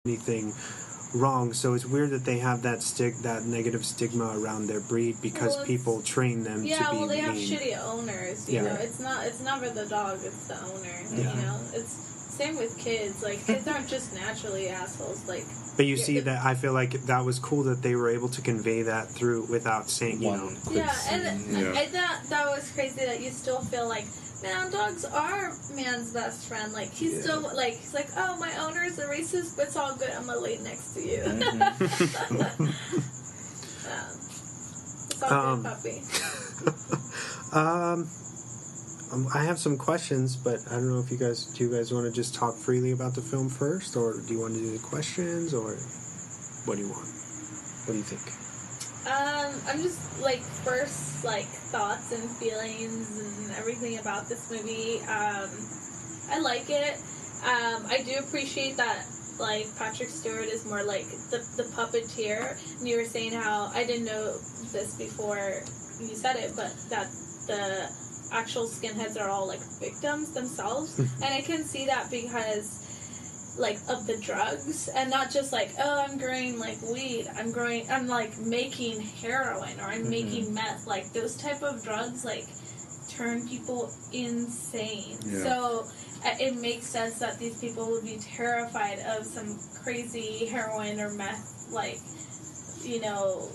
anything wrong. So it's weird that they have that negative stigma around their breed because people train them to be well, they mean. have shitty owners, you know. It's never the dog, it's the owner, you know. It's same with kids. Like, kids aren't just naturally assholes, like. But you see that I feel like that was cool that they were able to convey that through without saying, you know. That was crazy that you still feel like, man, dogs are man's best friend. Like, he's still, like, he's like, oh, my owner is a racist, but it's all good. I'm going to lay next to you. It's all good, puppy. I have some questions, but I don't know if do you guys want to just talk freely about the film first, or do you want to do the questions, or what do you want? What do you think? I'm just, like, first, like, thoughts and feelings and everything about this movie. I like it. I do appreciate that, like, Patrick Stewart is more like the puppeteer. And you were saying how, I didn't know this before you said it, but that the actual skinheads are all, like, victims themselves. And I can see that because, like, of the drugs, and not just like, oh, I'm growing, like, weed, I'm like making heroin, or I'm making meth. Like, those type of drugs, like, turn people insane. So it makes sense that these people would be terrified of some crazy heroin or meth, like, you know,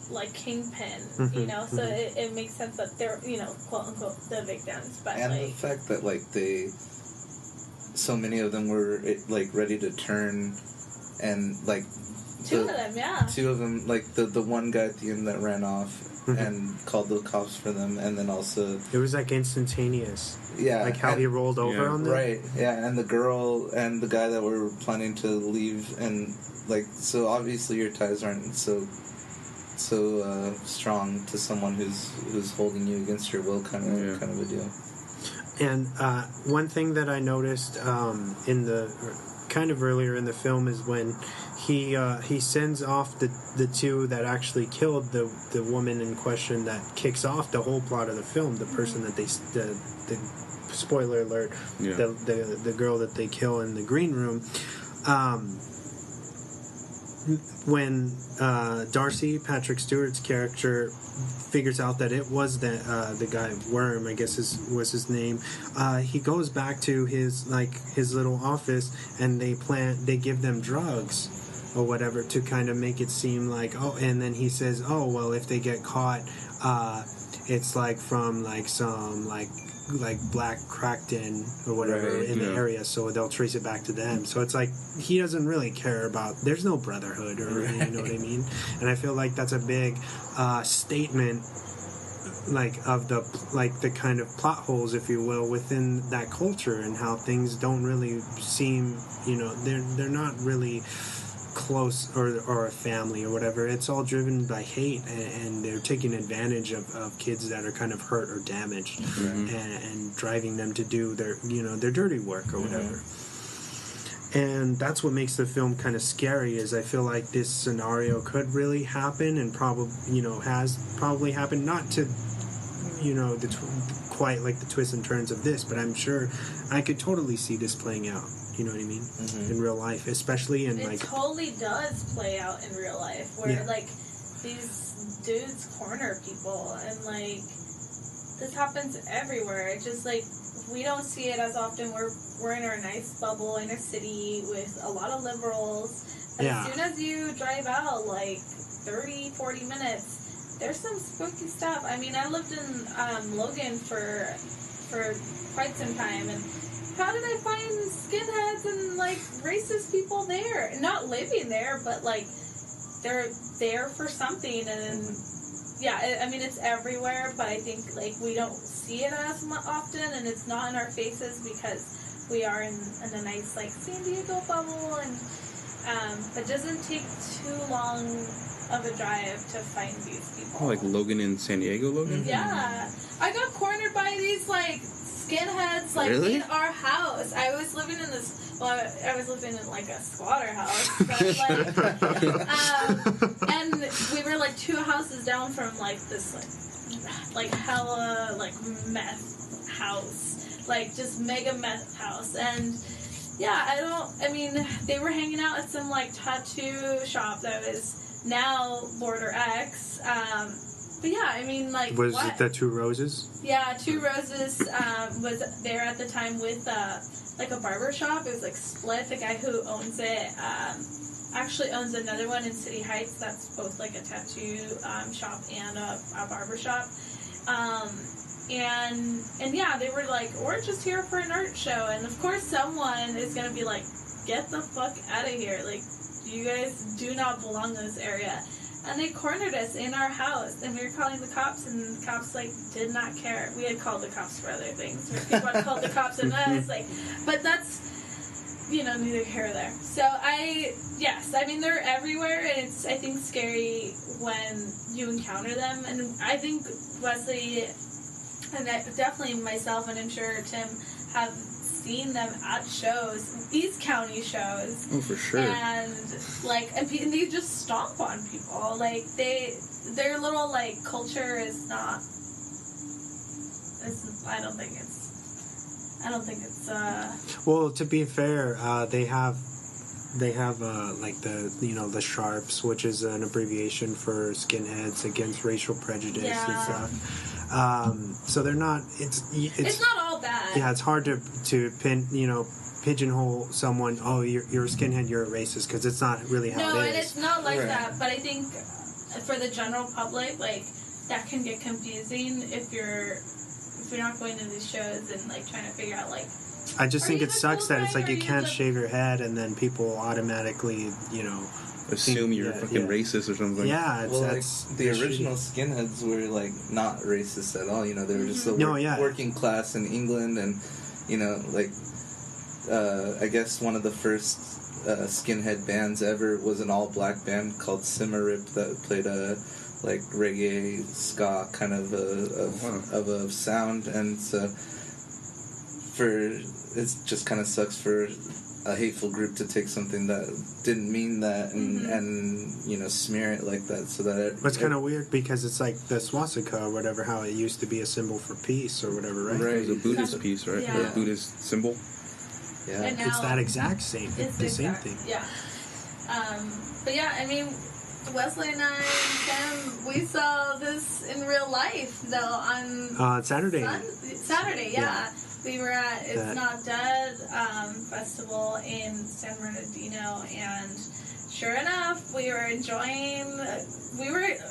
like kingpin, you know, so it makes sense that they're, you know, quote unquote, the victims. But and like, the fact that, like, so many of them were, like, ready to turn, and, like, two of them, like, the one guy at the end that ran off and called the cops for them, and then also it was like instantaneous, like how he rolled over on them, right? And the girl and the guy that were planning to leave, and, like, so obviously your ties aren't so strong to someone who's holding you against your will, kind of a deal. And one thing that I noticed in the kind of earlier in the film is when he sends off the two that actually killed the woman in question, that kicks off the whole plot of the film. The person that the spoiler alert, the girl that they kill in the green room. When Darcy, Patrick Stewart's character, figures out that it was the guy Worm, I guess was his name, he goes back to his little office, and they give them drugs or whatever to kind of make it seem like, and then he says, oh, well, if they get caught, it's like from like some like black cracked in or whatever in the area, so they'll trace it back to them. So it's like he doesn't really care about, there's no brotherhood, or you know what I mean. And I feel like that's a big statement, like, of the kind of plot holes, if you will, within that culture, and how things don't really seem, you know, they're not really close or a family or whatever. It's all driven by hate, and they're taking advantage of kids that are kind of hurt or damaged, and driving them to do their dirty work or whatever. And that's what makes the film kind of scary, is I feel like this scenario could really happen, and has probably happened, not to, you know, quite like the twists and turns of this, but I'm sure I could totally see this playing out. You know what I mean? In real life, especially in it totally does play out in real life, where like these dudes corner people, and like this happens everywhere. It's just like we don't see it as often. We're in our nice bubble in a city with a lot of liberals. But as soon as you drive out like 30-40 minutes, there's some spooky stuff. I mean, I lived in Logan for quite some time, and how did I find skinheads and, like, racist people there? Not living there, but, like, they're there for something. And, I mean, it's everywhere, but I think, like, we don't see it as often, and it's not in our faces because we are in a nice, like, San Diego bubble, and it doesn't take too long of a drive to find these people. Oh, like Logan in San Diego, Logan? Yeah. I got cornered by these, like, skinheads, like, in our house. I was living in this, well, I was living in, like, a squatter house, but, like, and we were, like, 2 houses down from, like, this, like hella, like, meth house, like, just mega meth house, and They were hanging out at some, like, tattoo shop that was now Border X. But yeah, I mean, like, was it the Two Roses? Yeah, Two Roses was there at the time with, like, a barber shop. It was, like, split. The guy who owns it actually owns another one in City Heights that's both, like, a tattoo shop and a barber shop. And yeah, they were like, we're just here for an art show. And, of course, someone is going to be like, get the fuck out of here. Like, you guys do not belong in this area. And they cornered us in our house, and we were calling the cops, and the cops, like, did not care. We had called the cops for other things. People had called the cops on us, like, but that's, neither here nor there. So they're everywhere, and it's, I think, scary when you encounter them. And I think Wesley, and definitely myself, and I'm sure Tim, have seen them at shows, East County shows. Oh, for sure. And they just stomp on people. Like, their little, like, culture is not. I don't think it's. Well, to be fair, they have like the Sharps, which is an abbreviation for Skinheads Against Racial Prejudice and stuff. So they're not. It's not all bad. Yeah, it's hard to pigeonhole someone. Oh, you're a skinhead, you're a racist, because it's not really how it is. No, and it's not like that. But I think for the general public, like, that can get confusing if you're not going to these shows and, like, trying to figure out, like. I just think it sucks that it's like you can't shave your head and then people automatically, assume you're fucking racist or something. Yeah, the original Skinheads were, like, not racist at all. They were just a working class in England, and I guess one of the first skinhead bands ever was an all-black band called Cimarip that played a reggae ska kind of a sound, and so it just kind of sucks for a hateful group to take something that didn't mean that and smear it like that, so that it's kind of weird because it's like the swastika or whatever, how it used to be a symbol for peace or whatever, right? Right, it was a Buddhist piece, right? Yeah. A Buddhist symbol. Yeah, it's that exact same. It's the same thing. Yeah. But yeah, I mean, Wesley and I, Tim, we saw this in real life though on Saturday. Saturday, yeah. We were at It's Not Dead festival in San Bernardino, and sure enough, we were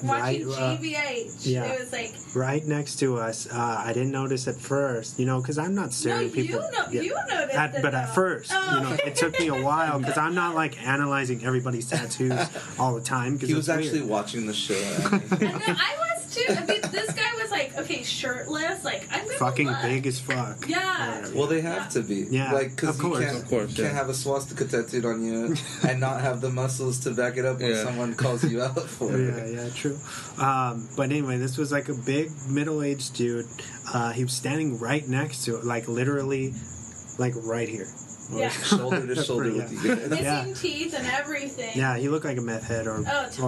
watching GBH. Yeah. It was like right next to us. I didn't notice at first, because I'm not staring people. You noticed but at first, it took me a while because I'm not like analyzing everybody's tattoos all the time. He was actually watching the show. I was too. I mean, this guy was like, shirtless, like, I'm gonna fucking look. Big as fuck. Yeah. Well, they have to be. Yeah. Like, because you can't have a swastika tattooed on you and not have the muscles to back it up when someone calls you out for it. Yeah, true. But anyway, this was like a big middle-aged dude. He was standing right next to it, like literally, like right here. Yeah. Shoulder to shoulder with you guys. Missing teeth and everything. Yeah, he looked like a meth head or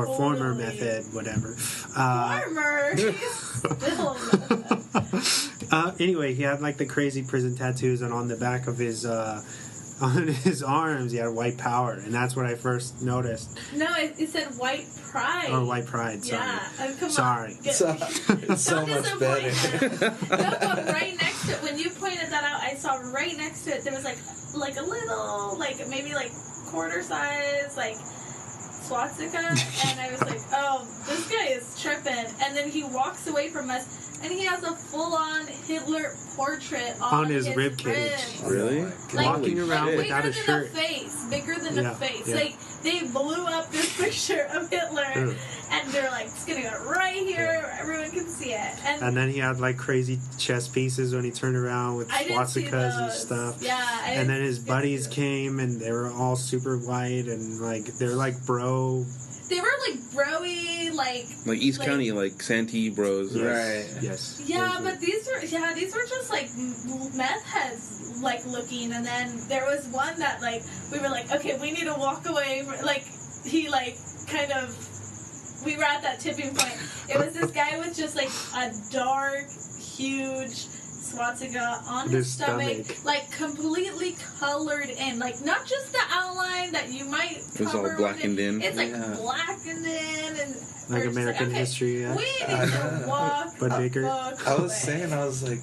former meth head, whatever. Former? Anyway, he had like the crazy prison tattoos, and on the back of his on his arms he had white power, and that's what I first noticed. No, it said white pride. Or white pride, sorry. Yeah. Come sorry. On. It's so much better. No, but right next to it, when you pointed that out, I saw right next to it, there was like a little, like maybe like quarter size, like swastika, and I was like, oh, this guy is tripping. And then he walks away from us, and he has a full-on Hitler portrait on his rib cage. Really? Like, walking around without a shirt. Bigger than the face. Like, they blew up this picture of Hitler, and they're like, it's gonna go right here where everyone can see it. And then he had like crazy chest pieces when he turned around with swastikas and stuff. Yeah. And then his buddies came, and they were all super white, and like they're like bro. They were like broy, like East County, like Santee bros, right? Yes. Yeah, but these were just like meth heads, like looking, and then there was one that like we were like, okay, we need to walk away. Like he like kind of, we were at that tipping point. It was this guy with just like a dark, huge swastika on Their his stomach, stomach. like completely colored in, like not just the outline that you might It was all cover with blackened in. It's like Yeah. blackened in, and Like we're just American okay, history, yeah. We need to walk But the bigger. fuck I was away. saying, I was like,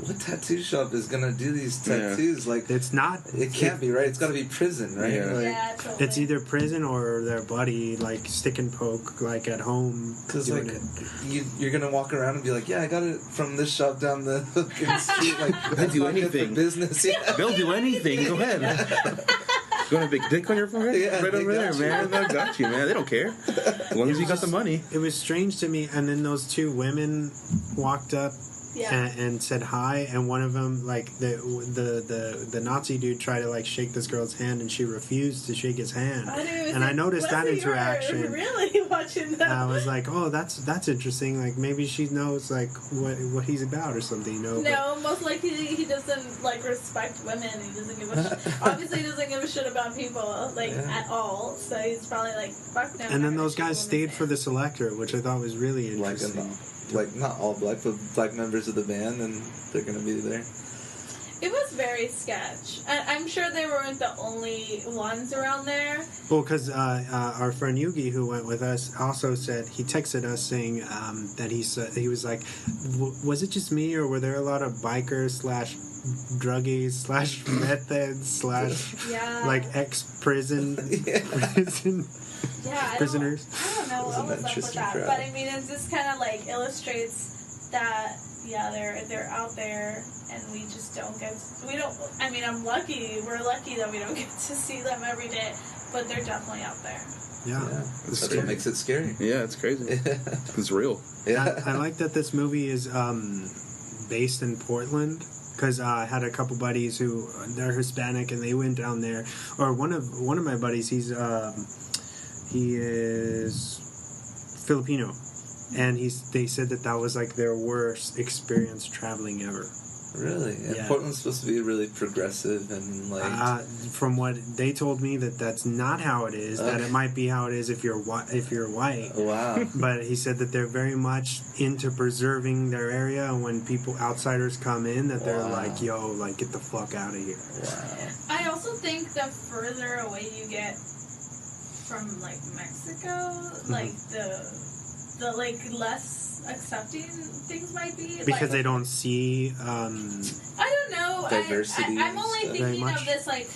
what tattoo shop is gonna do these tattoos? Like, It's not. it can't be, right? It's gotta be prison, right? Yeah. Like, Yeah, totally. It's either prison or their buddy, like stick and poke, like at home. because doing like it. you're gonna walk around and be like, yeah, I got it from this shop down the fucking street. Like, that's do not good for anything. business. Yeah. They'll do anything. Go ahead. You want a big dick on your forehead? Yeah, right they over there, got you. man. They got you, man. They don't care. As long as you got the money. It was strange to me, and then those two women walked up Yeah. and said hi, and one of them, like the Nazi dude, tried to like shake this girl's hand, and she refused to shake his hand. And I noticed that interaction. You were really watching that. And I was like, oh, that's interesting. Like maybe she knows like what he's about or something, you know? No, most likely he doesn't like respect women. He doesn't give a obviously he doesn't give a shit about people like at all. So he's probably like fuck no. And then those guys stayed for the selector, which I thought was really Like, interesting. like not all black, but black members of the band, and they're gonna be there. It was very sketch. I'm sure they weren't the only ones around there. Well, because our friend Yugi, who went with us, also said he texted us saying that he was like, was it just me or were there a lot of bikers / druggies / methods / Yeah. like ex-prison prison Yeah, prisoners? I don't know what was up with interesting that, crowd. but I mean, it just kind of like illustrates that they're out there, and we just don't get. We don't. I mean, I'm lucky. We're lucky that we don't get to see them every day, but they're definitely out there. Yeah, That's what makes it scary. Yeah, it's crazy. It's real. Yeah. I like that this movie is based in Portland. Because I had a couple buddies who they're Hispanic and they went down there. Or one of my buddies, he is Filipino, and they said that was like their worst experience traveling ever. Really? And Yeah. Portland's supposed to be really progressive and like. From what they told me, that's not how it is. That it might be how it is if you're white. Wow. But he said that they're very much into preserving their area, and when outsiders come in, that they're like, "Yo, like get the fuck out of here." Wow. I also think the further away you get from like Mexico, like the like less accepting things might be. Because like, they don't see. I don't know. Diversity I'm only and stuff. Very thinking much. of this like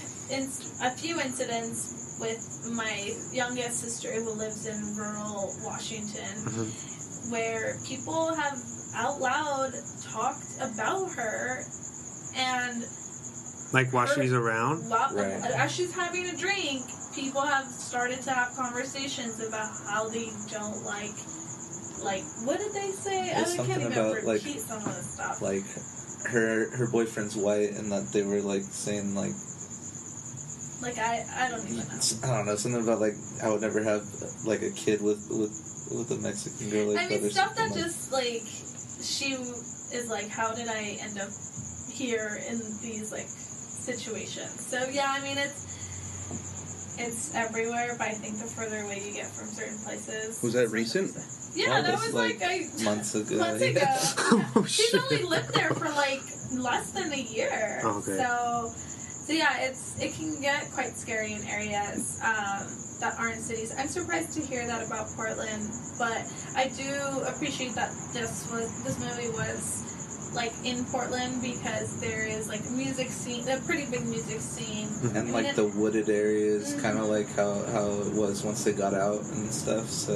a few incidents with my youngest sister who lives in rural Washington, where people have out loud talked about her, and Like while she's around. Right. as she's having a drink, people have started to have conversations about how they don't like what did they say? It's I can't something even about, like- repeat some of this stuff. Like her boyfriend's white, and that they were like saying like I don't even know. I don't know, something about like I would never have like a kid with a Mexican girl like I that. mean, or stuff that something just like she is like, how did I end up here in these like situations? So yeah, I mean it's everywhere, but I think the further away you get from certain places. Was that recent? Yeah, that was, was like, months ago. Months ago. Oh, She's shit. only lived there for like less than a year. Okay. So yeah, it can get quite scary in areas that aren't cities. I'm surprised to hear that about Portland, but I do appreciate that this movie was like in Portland because there is like a pretty big music scene. And like the wooded areas, kind of like how it was once they got out and stuff. So,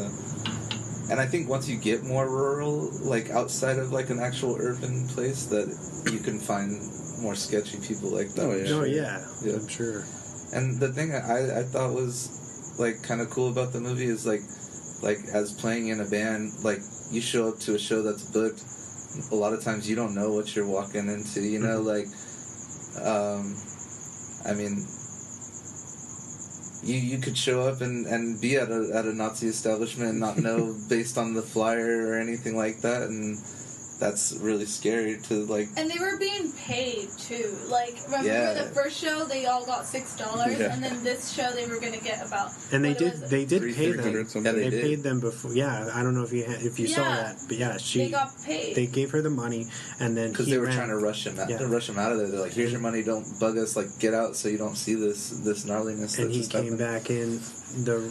and I think once you get more rural, like outside of like an actual urban place, that you can find more sketchy people like that. Oh, yeah. Oh yeah, Yeah. I'm sure. And the thing I thought was like kind of cool about the movie is like as playing in a band, like you show up to a show that's booked, a lot of times you don't know what you're walking into, you know, like I mean, you could show up and be at a Nazi establishment and not know based on the flyer or anything like that, and that's really scary to like. And they were being paid too. Like, remember the first show they all got $6, and then this show they were going to get about. And they did pay them. Yeah, they paid them before. Yeah, I don't know if you saw that, but yeah, they got paid. They gave her the money, and then because they were trying to rush him out. Rush him out of there. They're like, "Here's your money. Don't bug us. Like, get out so you don't see this gnarliness." And he came back in the